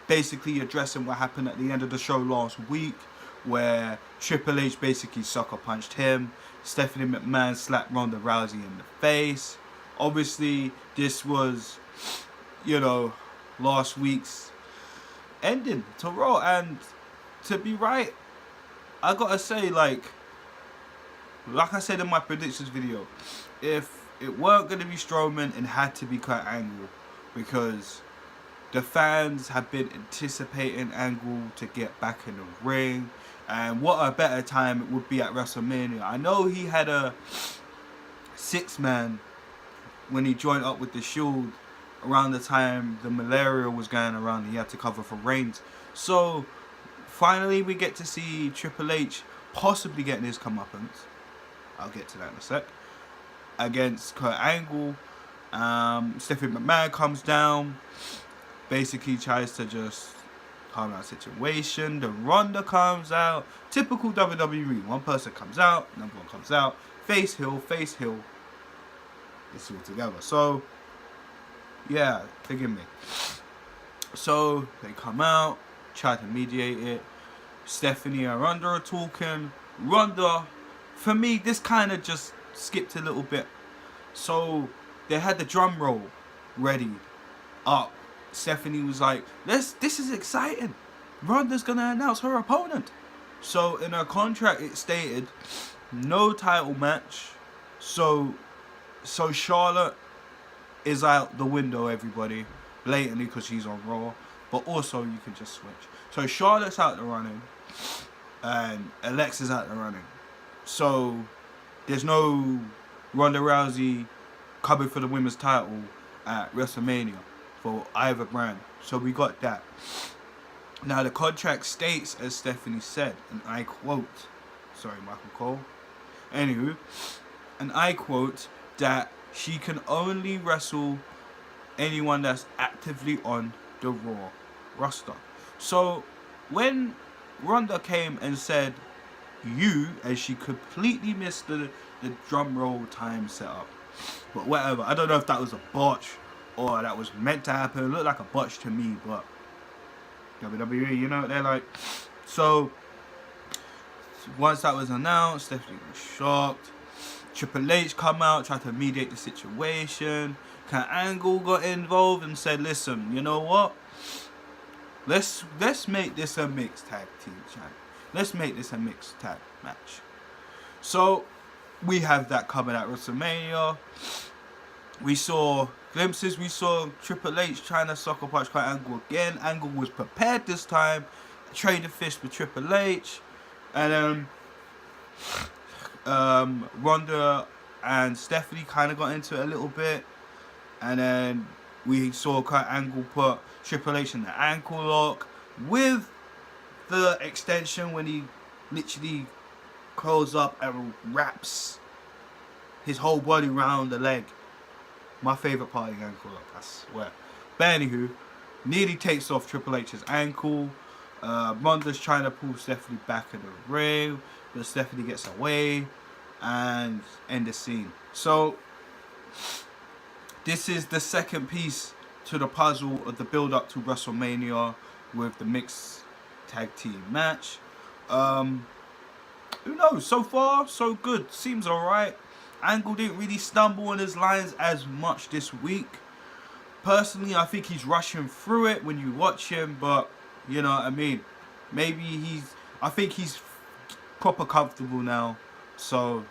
basically addressing what happened at the end of the show last week, where Triple H basically sucker punched him. Stephanie McMahon slapped Ronda Rousey in the face. Obviously, this was, you know, last week's ending to Raw, and to be right, I gotta say, like I said in my predictions video, if it weren't gonna be Strowman, it had to be Kurt Angle, because the fans have been anticipating Angle to get back in the ring, and what a better time it would be at WrestleMania. I know he had a 6-man when he joined up with the Shield around the time the malaria was going around, and he had to cover for Reigns. So finally we get to see Triple H possibly getting his comeuppance. I'll get to that in a sec. Against Kurt Angle. Stephanie McMahon comes down, basically tries to just calm down the situation. The Ronda comes out. Typical WWE. One person comes out, another one comes out. Face heel, face heel. It's all together. So, yeah, forgive me. So, they come out, try to mediate it. Stephanie and Ronda are talking. Ronda, for me, this kind of just skipped a little bit. So they had the drum roll ready up. Stephanie was like, this is exciting. Ronda's gonna announce her opponent. So in her contract it stated no title match. So Charlotte is out the window, everybody, blatantly, because she's on Raw. But also you can just switch. So Charlotte's out the running and Alexa's out the running. So there's no Ronda Rousey coming for the women's title at WrestleMania for either brand. So we got that. Now the contract states, as Stephanie said, and I quote, sorry Michael Cole, anywho, and I quote, that she can only wrestle anyone that's actively on the Raw roster. So when Ronda came and said and she completely missed the drum roll time setup, but whatever. I don't know if that was a botch or that was meant to happen. It looked like a botch to me, but WWE, you know, they're like. So once that was announced, Stephanie was shocked. Triple H come out, tried to mediate the situation. Kurt Angle got involved and said, listen, you know what, let's make this a mixed tag team challenge. Let's make this a mixed tag match. So we have that coming at WrestleMania. We saw glimpses. We saw Triple H trying to sucker punch Kurt Angle again. Angle was prepared this time. Traded fists with Triple H. And then Ronda and Stephanie kind of got into it a little bit. And then we saw Kurt Angle put Triple H in the ankle lock with the extension, when he literally curls up and wraps his whole body around the leg. My favourite part of the ankle lock, I swear. But anywho, nearly takes off Triple H's ankle. Ronda's trying to pull Stephanie back in the ring, but Stephanie gets away and end the scene. So this is the second piece to the puzzle of the build up to WrestleMania with the mixed tag team match. Who knows? So far, so good. Seems alright. Angle didn't really stumble in his lines as much this week. Personally, I think he's rushing through it when you watch him, but you know what I mean. Maybe I think he's proper comfortable now, so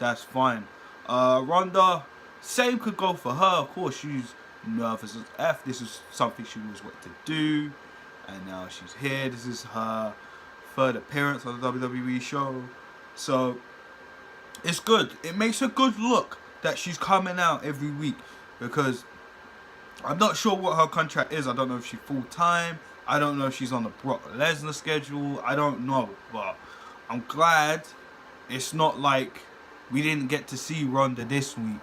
that's fine. Ronda, same could go for her. Of course, she's nervous as F. This is something she always wanted to do. And now she's here. This is her third appearance on the WWE show. So it's good. It makes a good look that she's coming out every week, because I'm not sure what her contract is. I don't know if she's full-time. I don't know if she's on the Brock Lesnar schedule. I don't know. But I'm glad it's not like we didn't get to see Ronda this week,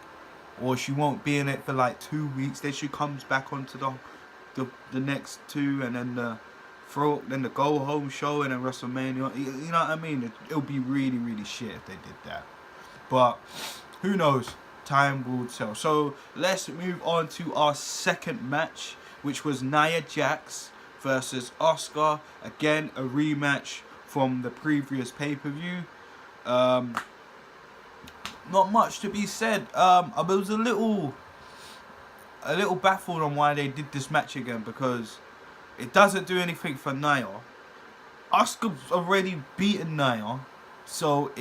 or she won't be in it for like 2 weeks. Then she comes back onto the next two, and then the go home show, and then WrestleMania. You know what I mean? It'll be really, really shit if they did that. But who knows? Time will tell. So let's move on to our second match, which was Nia Jax versus Asuka. Again, a rematch from the previous pay-per-view. Not much to be said. I was a little baffled on why they did this match again, because it doesn't do anything for Nia. Asuka's already beaten Nia, so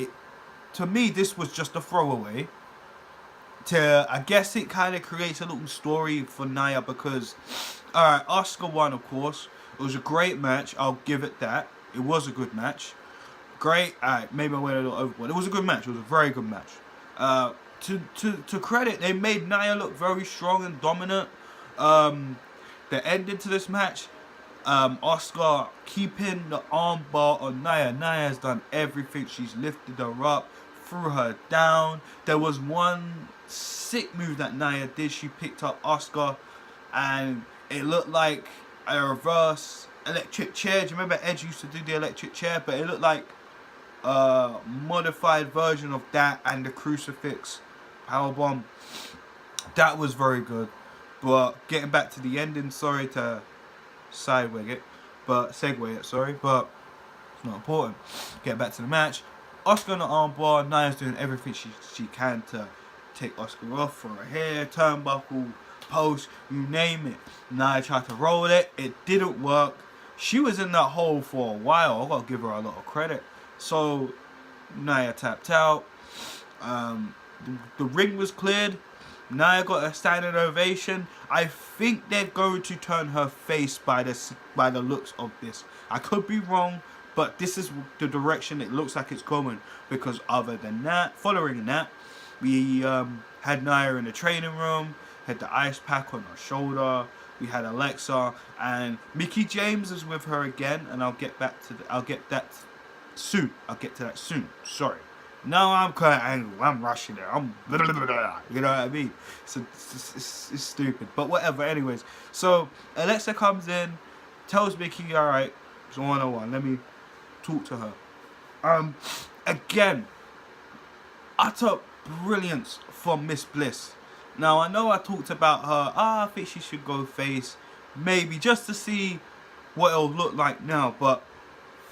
to me this was just a throwaway. I guess it kind of creates a little story for Nia, because alright, Asuka won, of course. It was a great match, I'll give it that. It was a good match. Great. Alright, maybe I went a little overboard. It was a good match. It was a very good match. To credit, they made Nia look very strong and dominant. The ending to this match, Asuka keeping the armbar on Nia. Nia has done everything. She's lifted her up, threw her down. There was one sick move that Nia did. She picked up Asuka, and it looked like a reverse electric chair. Do you remember Edge used to do the electric chair? But it looked like a modified version of that, and the crucifix powerbomb. That was very good. But getting back to the ending, sorry to segue it, but it's not important. Getting back to the match, Asuka on the armbar. Nia's doing everything she can to take Asuka off for her hair, turnbuckle, post, you name it. Nia tried to roll it. It didn't work. She was in that hole for a while. I gotta give her a lot of credit. So Nia tapped out. The ring was cleared. Nia got a standing ovation. I think they're going to turn her face by the looks of this. I could be wrong, but this is the direction it looks like it's going. Because other than that, following that, we had Nia in the training room, had the ice pack on her shoulder. We had Alexa, and Mickie James is with her again, and I'll get to that soon. Sorry. Now I'm kind of angry. I'm rushing it. I'm blah, blah, blah, blah. You know what I mean? So it's stupid, but whatever. Anyways, so Alexa comes in, tells Mickie, all right, it's 101. Let me talk to her. Again, utter brilliance from Miss Bliss. Now, I know I talked about her. I think she should go face. Maybe just to see what it'll look like now. But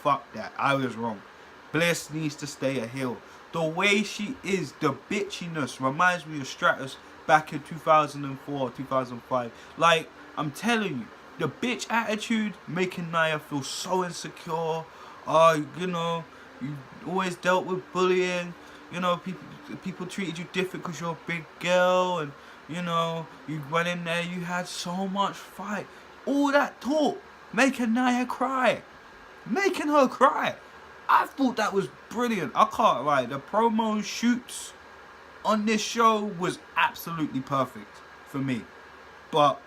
fuck that. I was wrong. Bliss needs to stay a heel. The way she is, the bitchiness, reminds me of Stratus back in 2004, 2005. Like, I'm telling you, the bitch attitude making Nia feel so insecure. You know, you always dealt with bullying. You know, people treated you different because you're a big girl, and you know, you went in there, you had so much fight. All that talk, making Nia cry. Making her cry. I thought that was brilliant. I can't lie. The promo shoots on this show was absolutely perfect for me. But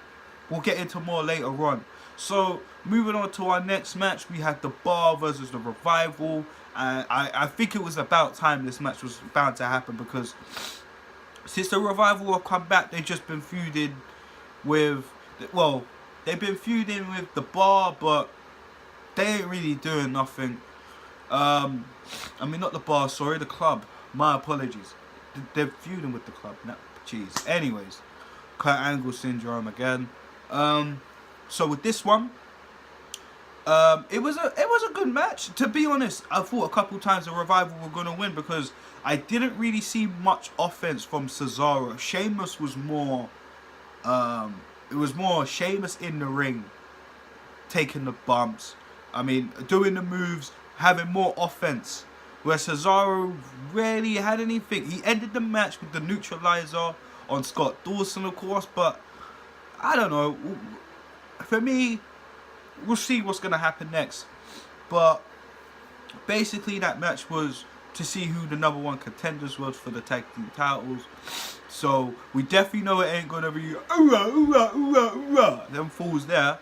we'll get into more later on. So, moving on to our next match, we had The Bar versus The Revival. I think it was about time this match was bound to happen, because since The Revival have come back, they've just been feuding with, well, they've been feuding with The Bar, but they ain't really doing nothing. I mean, not The Bar, sorry, The Club. My apologies. They're feuding with The Club. No, jeez. Anyways, Kurt Angle syndrome again. So with this one, it was a good match. To be honest, I thought a couple times The Revival were gonna win, because I didn't really see much offense from Cesaro. Sheamus was more, it was more Sheamus in the ring, taking the bumps. I mean, doing the moves, having more offense. Where Cesaro rarely had anything. He ended the match with the neutralizer on Scott Dawson, of course, but I don't know. For me, we'll see what's going to happen next. But basically that match was to see who the number one contenders was for the tag team titles. So we definitely know it ain't going to be them fools there.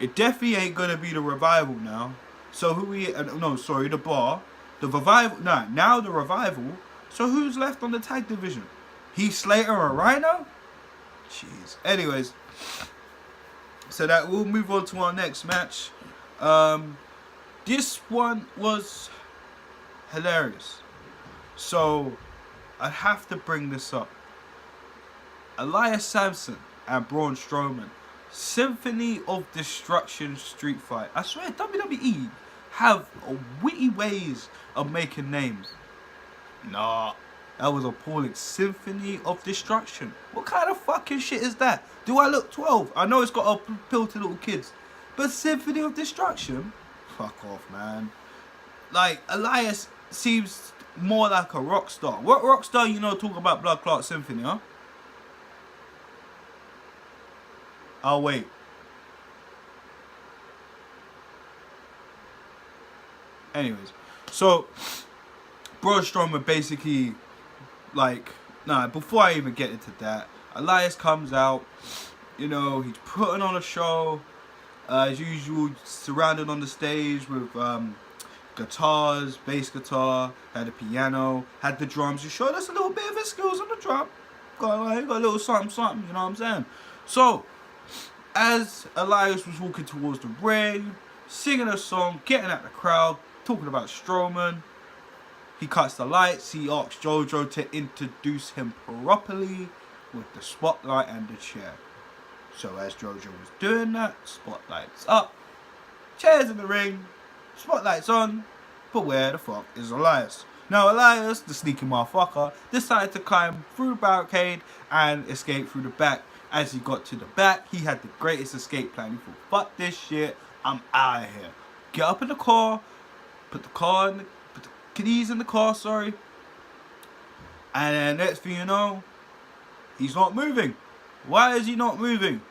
It definitely ain't going to be The Revival now. So who we... no, sorry, The Bar. The Revival... Nah, now The Revival. So who's left on the tag division? Heath Slater or Rhino? Jeez. Anyways... So that we'll move on to our next match. This one was hilarious. So I have to bring this up. Elias Sampson and Braun Strowman Symphony of Destruction street fight. I swear WWE have witty ways of making names. Nah, that was appalling. Symphony of Destruction. What kind of fucking shit is that? Do I look 12? I know it's got to appeal to little kids. But Symphony of Destruction? Fuck off, man. Like, Elias seems more like a rock star. What rock star you know talk about Blood Clot Symphony, huh? I'll wait. Anyways, so Braun Strowman basically, like, before I even get into that, Elias comes out, you know, he's putting on a show, as usual, surrounded on the stage with guitars, bass guitar, had a piano, had the drums. He showed us a little bit of his skills on the drum. Got a little something, you know what I'm saying? So, as Elias was walking towards the ring, singing a song, getting at the crowd, talking about Strowman, he cuts the lights. He asks JoJo to introduce him properly with the spotlight and the chair. So as JoJo was doing that, spotlight's up, chairs in the ring, spotlight's on, but where the fuck is Elias? Now Elias, the sneaky motherfucker, decided to climb through the barricade and escape through the back. As he got to the back, he had the greatest escape plan. He thought, fuck this shit, I'm out of here. Get up in the car, put the keys in the car, sorry. And then next thing you know, he's not moving. Why is he not moving?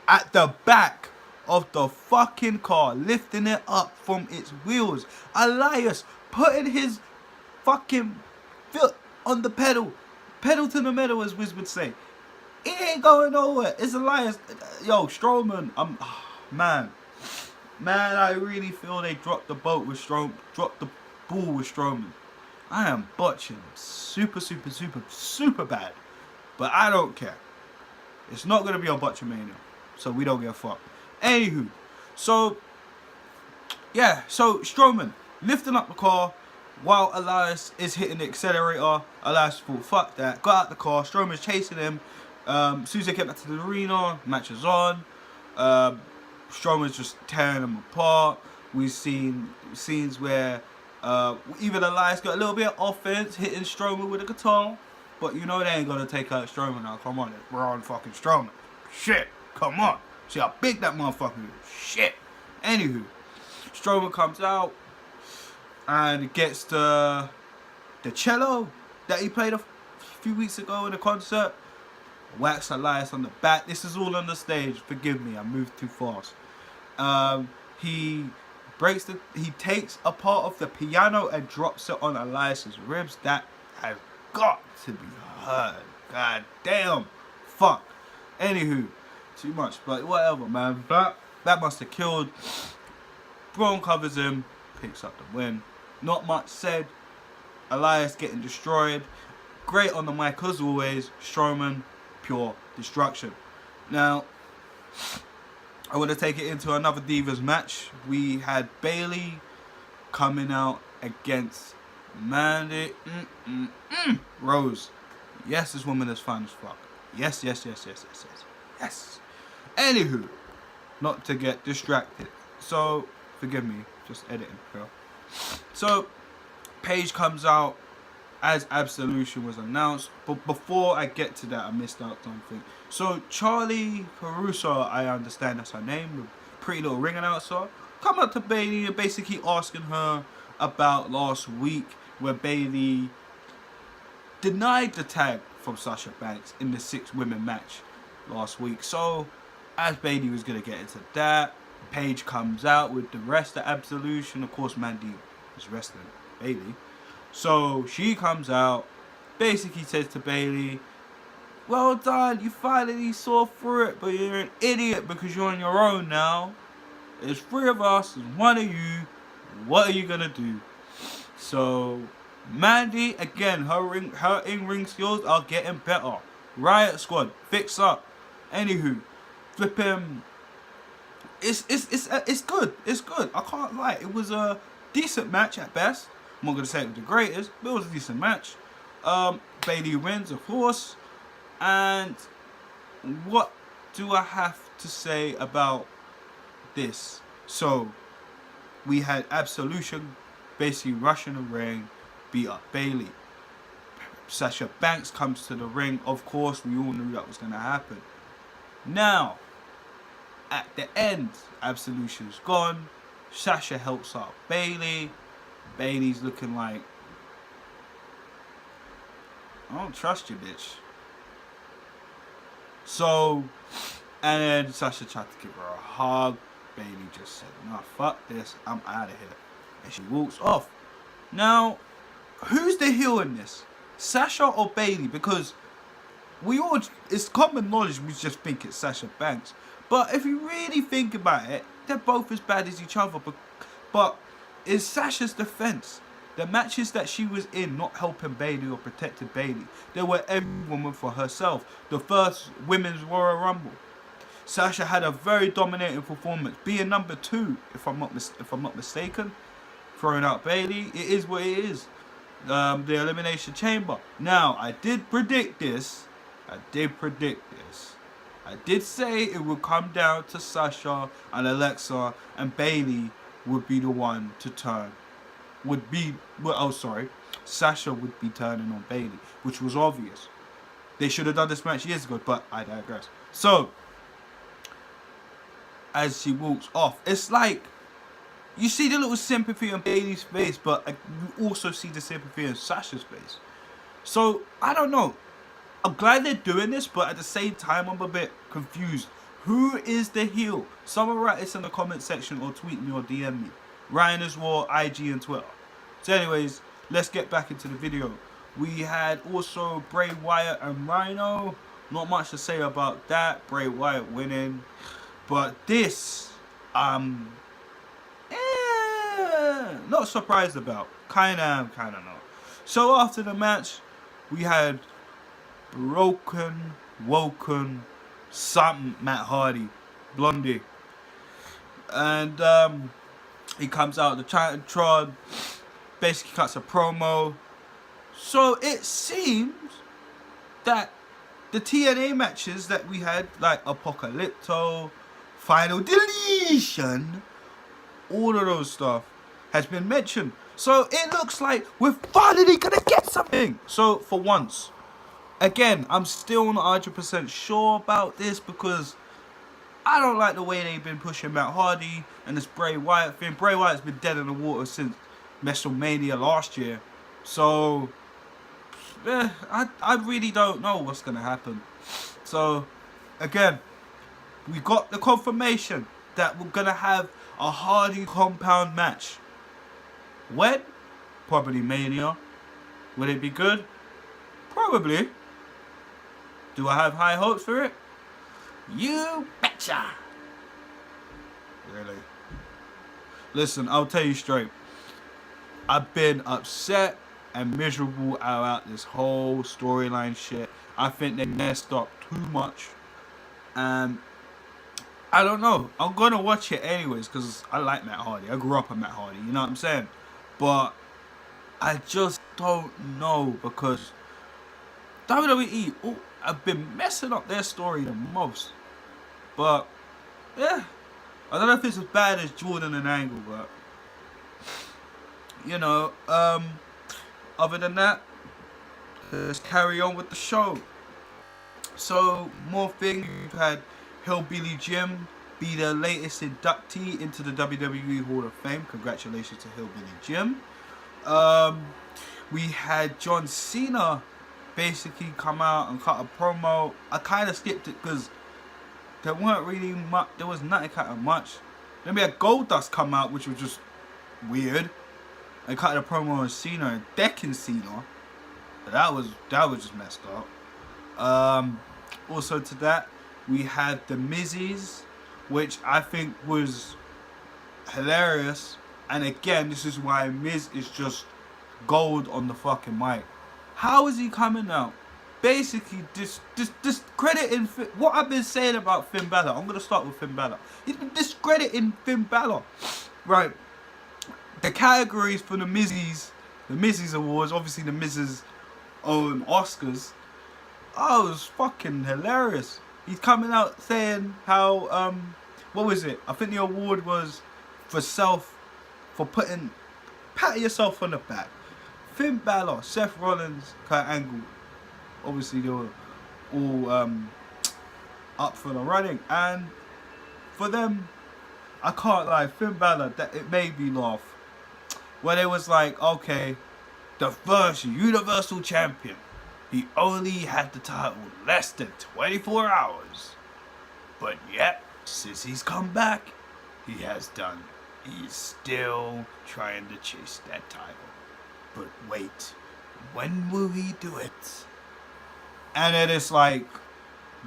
At the back of the fucking car, lifting it up from its wheels. Elias putting his fucking foot on the pedal. Pedal to the metal, as Wiz would say. It ain't going nowhere. It's Elias. Yo, Strowman. Man, I really feel they dropped the boat with Strowman. Dropped the ball with Strowman. I am botching super bad. But I don't care. It's not going to be on Botchamania. So we don't give a fuck. Anywho. So Strowman lifting up the car while Elias is hitting the accelerator. Elias thought, fuck that. Got out the car. Strowman's chasing him. As soon as they get back to the arena, match is on. Strowman's just tearing them apart. We've seen scenes where even Elias got a little bit of offense, hitting Strowman with a guitar. But you know they ain't gonna take out Strowman now. Come on, we're on fucking Strowman. Shit, come on. See how big that motherfucker is. Shit. Anywho, Strowman comes out and gets the cello that he played a few weeks ago in a concert. Whacks Elias on the back. This is all on the stage. Forgive me, I moved too fast. He takes a part of the piano and drops it on Elias's ribs. That has got to be heard. God damn. Fuck. Anywho, too much, but whatever, man. That must have killed. Braun covers him, picks up the win. Not much said. Elias getting destroyed. Great on the mic as always. Strowman, pure destruction. Now, I want to take it into another Divas match. We had Bayley coming out against Mandy Rose. Yes, this woman is fine as fuck. Yes. Anywho, not to get distracted. So, forgive me, just editing, bro. So, Paige comes out as Absolution was announced. But before I get to that, I missed out something. So, Charlie Caruso, I understand that's her name, the pretty little ring announcer, come up to Bayley and basically asking her about last week where Bayley denied the tag from Sasha Banks in the 6-women match last week. So, as Bayley was going to get into that, Paige comes out with the rest of Absolution. Of course, Mandy is wrestling Bayley. So, she comes out, basically says to Bayley, well done, you finally saw through it, but you're an idiot because you're on your own now. There's 3 of us, there's 1 of you. What are you going to do? So, Mandy, again, her in-ring skills are getting better. Riot Squad, fix up. Anywho, flip him. It's good. It's good. I can't lie. It was a decent match at best. I'm not going to say it was the greatest, but it was a decent match. Bayley wins, of course. And what do I have to say about this? So, we had Absolution basically rushing the ring, beat up Bayley. Sasha Banks comes to the ring. Of course, we all knew that was going to happen. Now, at the end, Absolution's gone. Sasha helps out Bayley. Bayley's looking like, I don't trust you, bitch. So, and then Sasha tried to give her a hug. Bayley just said, nah, fuck this, I'm out of here. And she walks off. Now, who's the heel in this? Sasha or Bayley? Because it's common knowledge we just think it's Sasha Banks. But if you really think about it, they're both as bad as each other. But in Sasha's defense, the matches that she was in, not helping Bayley or protecting Bayley, they were every woman for herself. The first women's Royal Rumble, Sasha had a very dominating performance, being number 2, if I'm not mistaken, throwing out Bayley. It is what it is. The Elimination Chamber. Now, I did predict this. I did say it would come down to Sasha and Alexa, and Bayley would be the one to turn. Sasha would be turning on Bayley, which was obvious. They should have done this match years ago, but I digress. So, as she walks off, it's like, you see the little sympathy on Bayley's face, but you also see the sympathy on Sasha's face. So, I don't know. I'm glad they're doing this, but at the same time, I'm a bit confused. Who is the heel? Someone write this in the comment section or tweet me or DM me. RyanisWar, IG and Twitter. So anyways, let's get back into the video. We had also Bray Wyatt and Rhino. Not much to say about that. Bray Wyatt winning. But this, not surprised about. Kinda am, kinda not. So after the match, we had woken, something Matt Hardy, Blondie. And he comes out of the Titantron, basically cuts a promo. So it seems that the TNA matches that we had, like Apocalypto, Final Deletion, all of those stuff has been mentioned. So it looks like we're finally gonna get something. So for once, again, I'm still not 100% sure about this because I don't like the way they've been pushing Matt Hardy and this Bray Wyatt thing. Bray Wyatt's been dead in the water since WrestleMania last year. So, I really don't know what's going to happen. So, again, we got the confirmation that we're going to have a Hardy compound match. When? Probably Mania. Will it be good? Probably. Do I have high hopes for it? You betcha. Really? Listen, I'll tell you straight. I've been upset and miserable about this whole storyline shit. I think they messed up too much. And I don't know. I'm going to watch it anyways because I like Matt Hardy. I grew up on Matt Hardy. You know what I'm saying? But I just don't know because WWE have been messing up their story the most. But, yeah. I don't know if it's as bad as Jordan and Angle, but, you know, other than that, let's carry on with the show. So, more things. We've had Hillbilly Jim be the latest inductee into the WWE Hall of Fame. Congratulations to Hillbilly Jim. We had John Cena basically come out and cut a promo. I kind of skipped it because there weren't really much. There was nothing kind of much. Then we had Goldust come out, which was just weird, and cut a promo on Cena and decking Cena. That was just messed up. Also to that, we had the Mizzies, which I think was hilarious. And again, this is why Miz is just gold on the fucking mic. How is he coming out? Basically, discrediting what I've been saying about Finn Balor. I'm gonna start with Finn Balor. He's been discrediting Finn Balor. Right. The categories for the Mizzies Awards, obviously the Miz's own Oscars. Oh, it was fucking hilarious. He's coming out saying how what was it? I think the award was for patting yourself on the back. Finn Balor, Seth Rollins, Kurt Angle, obviously they were all up for the running, and for them, I can't lie, Finn Balor, that it made me laugh. When it was like, okay, the first Universal Champion, he only had the title less than 24 hours. But yet, since he's come back, he's still trying to chase that title. But wait, when will he do it? And then it's like,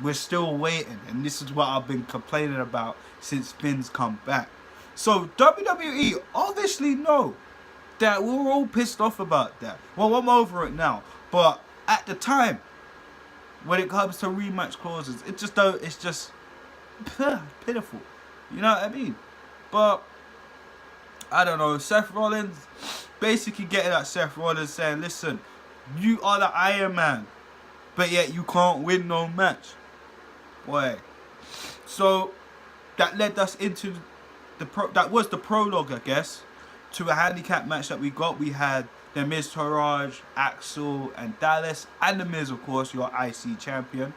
we're still waiting. And this is what I've been complaining about since Finn's come back. So WWE obviously know that we're all pissed off about that. Well, I'm over it now. But at the time, when it comes to rematch clauses, it's just pitiful. You know what I mean? But I don't know. Seth Rollins basically getting at Seth Rollins saying, listen, you are the Iron Man, but yet you can't win no match. Boy. So that led us into that was the prologue, I guess, to a handicap match that we got. We had The Miz, Taraj, Axel, and Dallas, and The Miz, of course, your IC champion,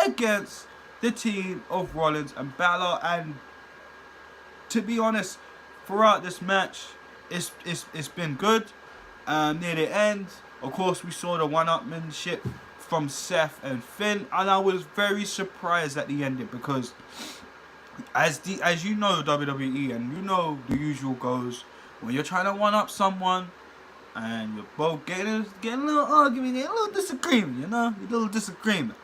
against the team of Rollins and Balor. And to be honest, throughout this match, it's been good. Near the end, of course, we saw the one-upmanship from Seth and Finn, and I was very surprised at the ending, because as you know, WWE, and you know the usual goes, when you're trying to one-up someone and you're both getting a little argument, getting a little disagreement, a little disagreement,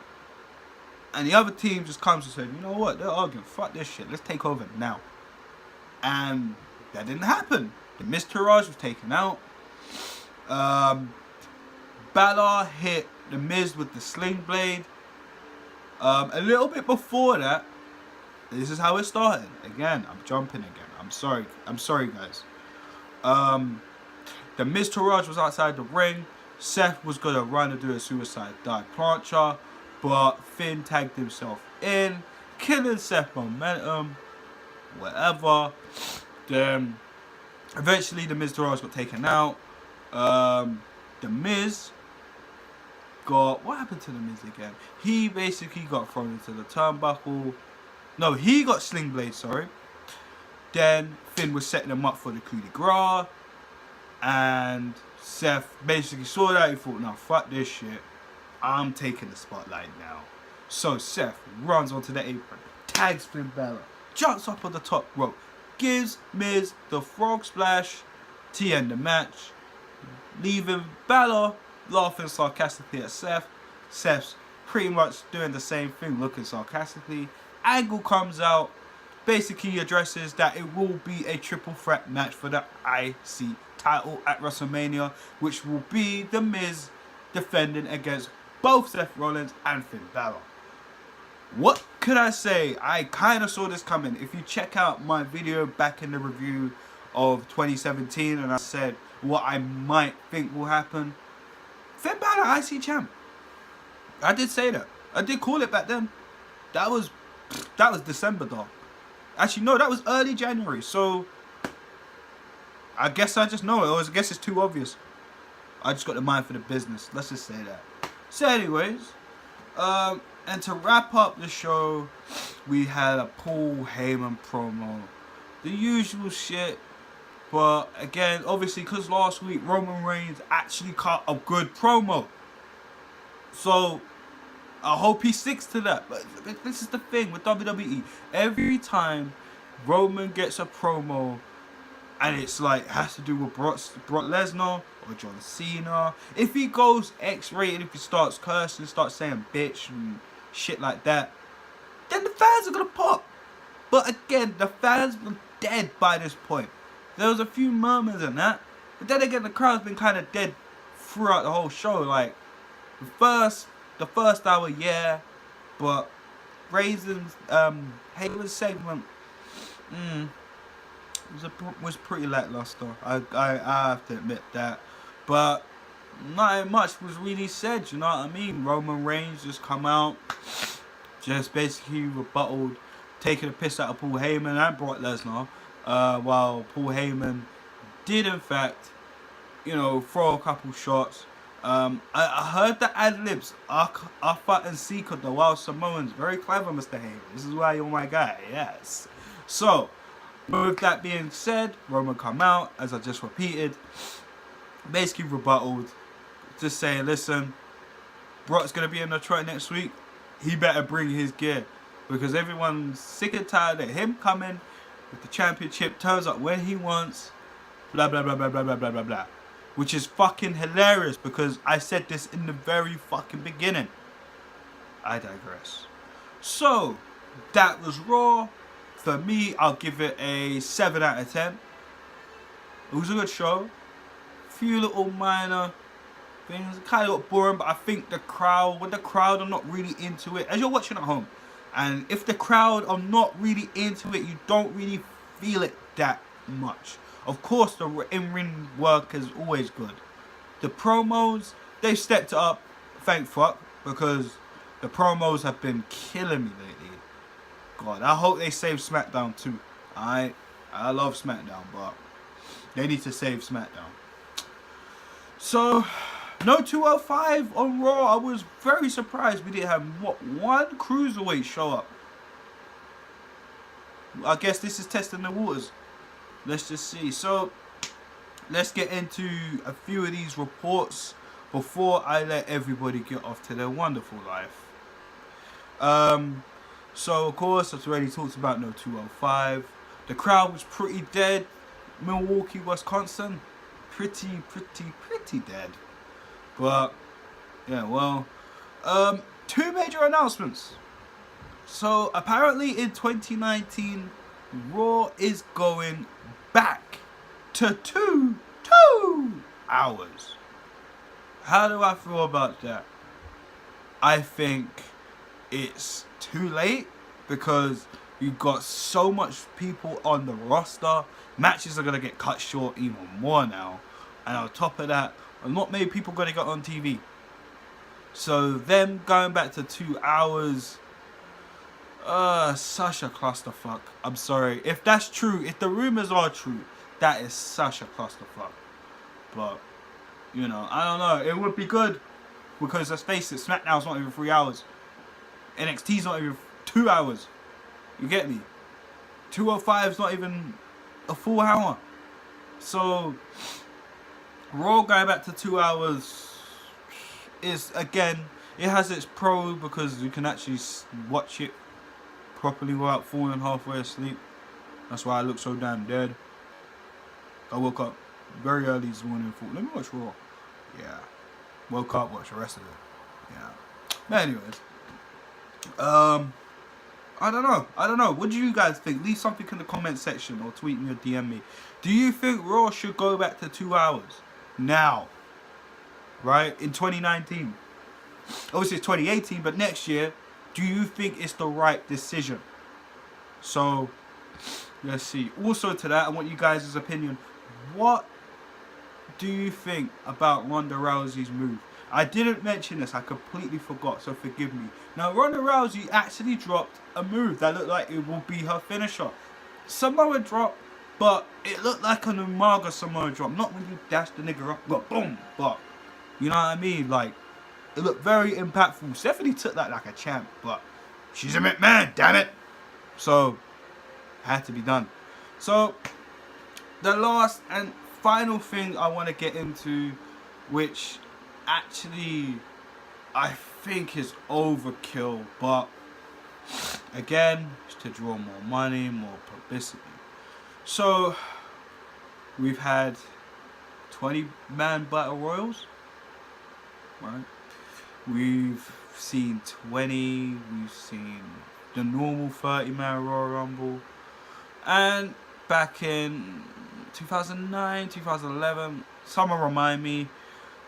and the other team just comes and says, you know what, they're arguing, fuck this shit, let's take over now. And that didn't happen. The Miz Taraj was taken out. Balor hit The Miz with the sling blade. A little bit before that, this is how it started. Again, I'm jumping again. I'm sorry guys. The Miz Taraj was outside the ring. Seth was gonna run and do a suicide dive plancha, but Finn tagged himself in, killing Seth momentum, whatever. Then eventually the Miz Taraj got taken out. The Miz got, what happened to the Miz again? He basically got thrown into the turnbuckle. No, he got sling blade, sorry. Then Finn was setting him up for the coup de grace, and Seth basically saw that. He thought, nah, fuck this shit, I'm taking the spotlight now. So Seth runs onto the apron, tags Finn Balor, jumps up on the top rope, gives Miz the frog splash to end the match, leaving Balor laughing sarcastically at Seth. Seth's pretty much doing the same thing, looking sarcastically. Angle comes out, basically addresses that it will be a triple threat match for the IC title at WrestleMania, which will be The Miz defending against both Seth Rollins and Finn Balor. What could I say? I kind of saw this coming. If you check out my video back in the review of 2017, and I said what I might think will happen, Finn Balor IC champ. I did say that. I did call it back then. That was December, dog. Actually, no, that was early January. So I guess I just know it. Or I guess it's too obvious. I just got the mind for the business. Let's just say that. So anyways, and to wrap up the show, we had a Paul Heyman promo. The usual shit. But again, obviously, because last week Roman Reigns actually cut a good promo. So I hope he sticks to that. But this is the thing with WWE. Every time Roman gets a promo, and it's like, has to do with Brock Lesnar or John Cena. If he goes X-rated, if he starts cursing, starts saying bitch and shit like that, then the fans are going to pop. But again, the fans were dead by this point. There was a few murmurs and that. But then again, the crowd's been kind of dead throughout the whole show. Like, the first hour, yeah. But Raisin's, Heyman's segment, was pretty lackluster. I have to admit that. But not much was really said, you know what I mean? Roman Reigns just come out, just basically rebutted, taking a piss out of Paul Heyman and Brock Lesnar, while Paul Heyman did in fact, throw a couple shots. I heard the ad-libs, Alpha and Seeker, the Wild Samoans. Very clever, Mr. Heyman. This is why you're my guy, yes. So, with that being said, Roman come out, as I just repeated, basically rebutted, just saying, listen, Brock's going to be in Detroit next week. He better bring his gear, because everyone's sick and tired of him coming with the championship, turns up when he wants, blah, blah, blah, blah, blah, blah, blah, blah, blah. Which is fucking hilarious, because I said this in the very fucking beginning. I digress. So, that was Raw. For me, I'll give it a 7 out of 10. It was a good show. Few little minor things. Kind of got boring, but I think when the crowd are not really into it, as you're watching at home, and if the crowd are not really into it, you don't really feel it that much. Of course, the in-ring work is always good. The promos, they've stepped it up, thank fuck, because the promos have been killing me lately. God, I hope they save SmackDown too. I love SmackDown, but they need to save SmackDown. So, no 205 on Raw. I was very surprised we didn't have, one cruiserweight show up. I guess this is testing the waters. Let's just see. So, let's get into a few of these reports before I let everybody get off to their wonderful life. So, of course, I've already talked about no 205. The crowd was pretty dead. Milwaukee, Wisconsin. Pretty dead. But, yeah, well. 2 major announcements. So, apparently in 2019, Raw is going back to 2 hours. How do I feel about that? I think it's too late, because you've got so much people on the roster. Matches are going to get cut short even more now. And on top of that, not many people are going to get on TV. So them going back to 2 hours, such a clusterfuck. I'm sorry. If that's true, if the rumors are true, that is such a clusterfuck. But, I don't know. It would be good, because let's face it, SmackDown's not even 3 hours. NXT's not even 2 hours. You get me? 205's not even a full hour. So, Raw going back to 2 hours is, again, it has its pro, because you can actually watch it properly without falling halfway asleep. That's why I look so damn dead. I woke up very early this morning and thought, let me watch Raw. Yeah. Woke up, watched the rest of it. Yeah. But anyways. I don't know. What do you guys think? Leave something in the comment section or tweet me or DM me. Do you think Raw should go back to 2 hours? Now. Right? In 2019. Obviously it's 2018, but next year, do you think it's the right decision? So, let's see. Also to that, I want you guys' opinion. What do you think about Ronda Rousey's move? I didn't mention this. I completely forgot, so forgive me. Now, Ronda Rousey actually dropped a move that looked like it will be her finisher. Samoa drop, but it looked like an Umaga Samoa drop. Not when you dash the nigga up, but boom, but you know what I mean? Like, it looked very impactful. Stephanie took that like a champ, but she's a McMahon, damn it. So, had to be done. So, the last and final thing I want to get into, which actually I think is overkill, but again, it's to draw more money, more publicity. So, we've had 20-man battle royals, right? We've seen 20, we've seen the normal 30-man Royal Rumble, and back in 2009, 2011, someone remind me,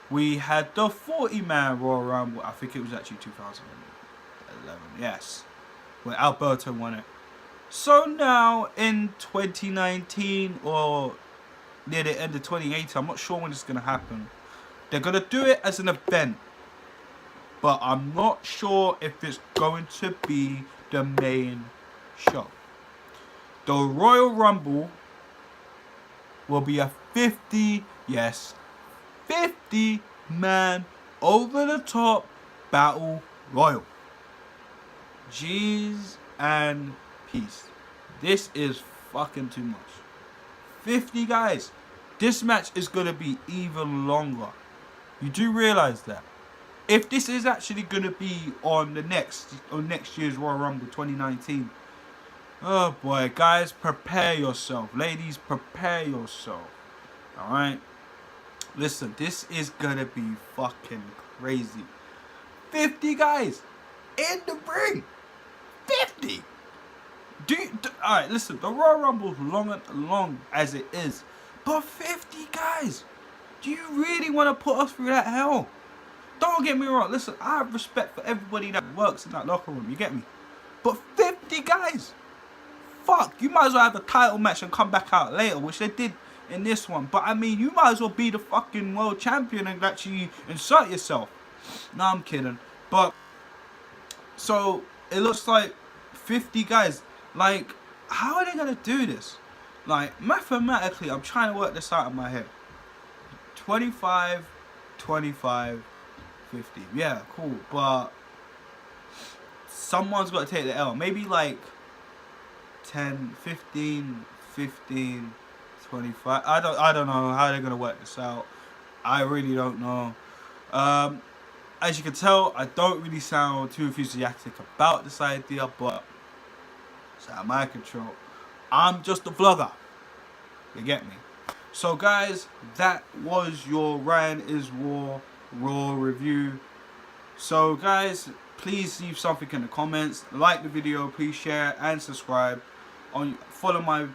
we had the 40-man Royal Rumble. I think it was actually 2011, yes, where Alberto won it. So now in 2019 or near the end of 2018, I'm not sure when it's going to happen, they're going to do it as an event. but I'm not sure if it's going to be the main show. The Royal Rumble will be a 50 man over the top battle royal. G's and peace. This is fucking too much. 50 guys. This match is going to be even longer. You do realize that. If this is actually going to be on next year's Royal Rumble 2019. Oh boy, guys, prepare yourself. Ladies, prepare yourself. Alright? Listen, this is going to be fucking crazy. 50 guys in the ring. 50. Alright, listen, the Royal Rumble's long as it is. But 50 guys. Do you really want to put us through that hell? Don't get me wrong. Listen, I have respect for everybody that works in that locker room. You get me? But 50 guys. Fuck. You might as well have a title match and come back out later, which they did in this one. But I mean, you might as well be the fucking world champion and actually insert yourself. No, I'm kidding. But, so, it looks like 50 guys. Like, how are they going to do this? Like, mathematically, I'm trying to work this out in my head. 25, 25, 50. Yeah, cool. But someone's got to take the L. Maybe like 10, 15, 15, 25. I don't know how they're going to work this out. I really don't know. As you can tell, I don't really sound too enthusiastic about this idea, but it's out of my control. I'm just a vlogger. You get me? So guys, that was your RyanisWar Raw review. So guys, please leave something in the comments. Like the video, please share and subscribe. Follow my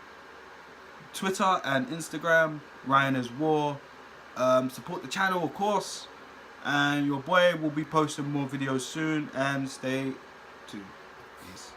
Twitter and Instagram, RyanisWar. Support the channel, of course. And your boy will be posting more videos soon. And stay tuned. Peace.